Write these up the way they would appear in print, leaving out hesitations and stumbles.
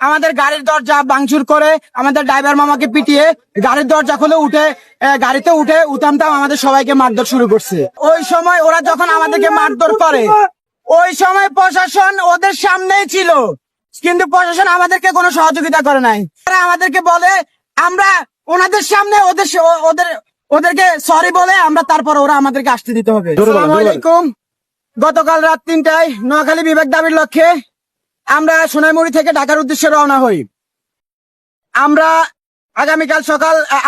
আমাদের গাড়ির দরজা ভাঙচুর করে আমাদের ড্রাইভার মামাকে পিটিয়ে গাড়ির দরজা খুলে গাড়িতে উঠামতাম আমাদের সবাইকে মারধর শুরু করছে। ওই সময় ওরা যখন আমাদেরকে মারধর করে ওই সময় প্রশাসন ওদের সামনেই ছিল, কিন্তু প্রশাসন আমাদেরকে কোনো সহযোগিতা করে নাই। তারা আমাদেরকে বলে আমরা ওনাদের সামনে ওদেরকে সরি বলে আমরা তারপর ওরা আমাদেরকে আসতে দিতে হবে। আসসালামু আলাইকুম। গতকাল রাত 3টায় নোয়াখালী বিভাগ দাবির লক্ষ্যে আমরা সোনাইমুড়ি থেকে ঢাকার উদ্দেশ্যে রওনা হই। আমরা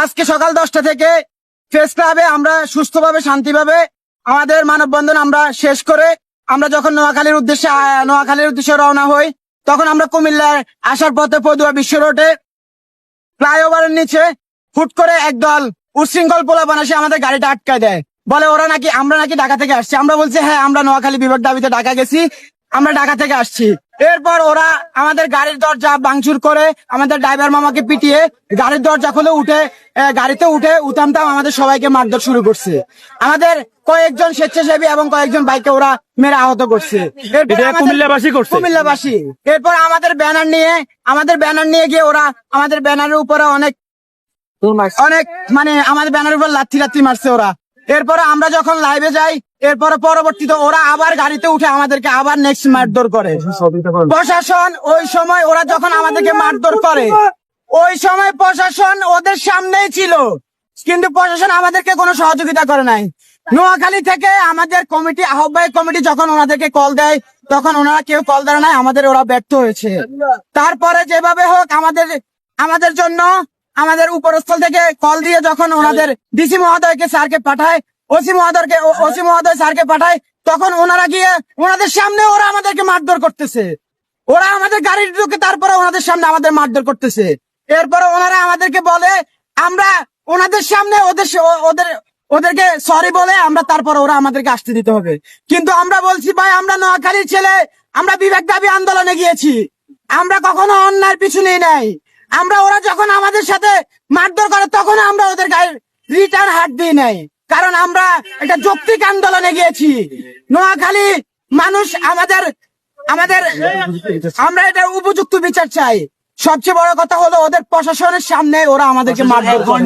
আজকে সকাল 10টা থেকে প্রেস ক্লাবে আমরা সুস্থভাবে শান্তিভাবে আমাদের মানববন্ধন আমরা শেষ করে আমরা যখন নোয়াখালীর উদ্দেশ্যে রওনা হই, তখন আমরা কুমিল্লার আসার পথে পদুয়া বিশ্ব রোডে ফ্লাইওভারের নিচে হুট করে একদল উচ্ছৃঙ্খল পোলাপান এসে আমাদের গাড়িটা আটকায় দেয়। বলে আমরা নাকি ঢাকা থেকে আসছি। আমরা বলছি হ্যাঁ, আমরা নোয়াখালী বিভাগ দাবিতে ঢাকা গেছি, আমরা ঢাকা থেকে আসছি। এরপর ওরা আমাদের গাড়ির দরজা ভাঙচুর করে আমাদের ড্রাইভার মামাকে পিটিয়ে গাড়ির দরজা খুলে গাড়িতে উঠামতাম আমাদের সবাইকে মারধর শুরু করছে। আমাদের কয়েকজন স্বেচ্ছাসেবী এবং কয়েকজন বাইকে ওরা মেরে আহত করছে। কুমিল্লাবাসী। এরপর আমাদের ব্যানার নিয়ে গিয়ে ওরা আমাদের ব্যানারের উপরে অনেক আমাদের ব্যানারের উপর লাথি মারছে ওরা। এরপরে আমরা যখন লাইভে যাই, এরপরে পরবর্তীতে ওরা আবার গাড়িতে উঠে আমাদেরকে আবার নেক্সট মারধর করে। প্রশাসন ওই সময় ওরা যখন আমাদেরকে মারধর করে ওই সময় প্রশাসন ওদের সামনেই ছিল, কিন্তু প্রশাসন আমাদেরকে কোনো সহযোগিতা করে নাই। নোয়াখালী থেকে আমাদের আহ্বায়ক কমিটি যখন ওনাদেরকে কল দেয়, তখন ওনারা কেউ কল দেয় নাই, ওরা ব্যর্থ হয়েছে। তারপরে যেভাবে হোক আমাদের জন্য আমাদের উপরস্থল থেকে কল দিয়ে যখন ওনাদের ডিসি মহোদয়কে স্যারকে পাঠায়, ওসি মহোদয় স্যারকে পাঠায়, তখন ওনারা গিয়ে ওনাদের সামনে ওরা আমাদেরকে মারধর করতেছে। ওরা আমাদের গাড়ির ঢুকে তারপরে ওনাদের সামনে আমাদের মারধর করতেছে। এরপরে ওনারা আমাদেরকে বলে আমরা ওনাদের সামনে ওদেরকে সরি বলে আমরা তারপর ওরা আমাদেরকে আসতে দিতে হবে। কিন্তু আমরা বলছি ভাই, আমরা নোয়াখালীর ছেলে, আমরা বিবেক দাবি আন্দোলনে গিয়েছি, আমরা কখনো অন্যায়ের পিছু নেই নাই। ওরা যখন আমাদের সাথে মারধর করে তখন আমরা ওদের গায়ে রিটার্ন হাত দিই নাই, কারণ আমরা একটা যৌক্তিক আন্দোলনে গিয়েছি। নোয়াখালী মানুষ আমরা এটা উপযুক্ত বিচার চাই। সবচেয়ে বড় কথা হলো ওদের প্রশাসনের সামনে ওরা আমাদেরকে মারধর করে।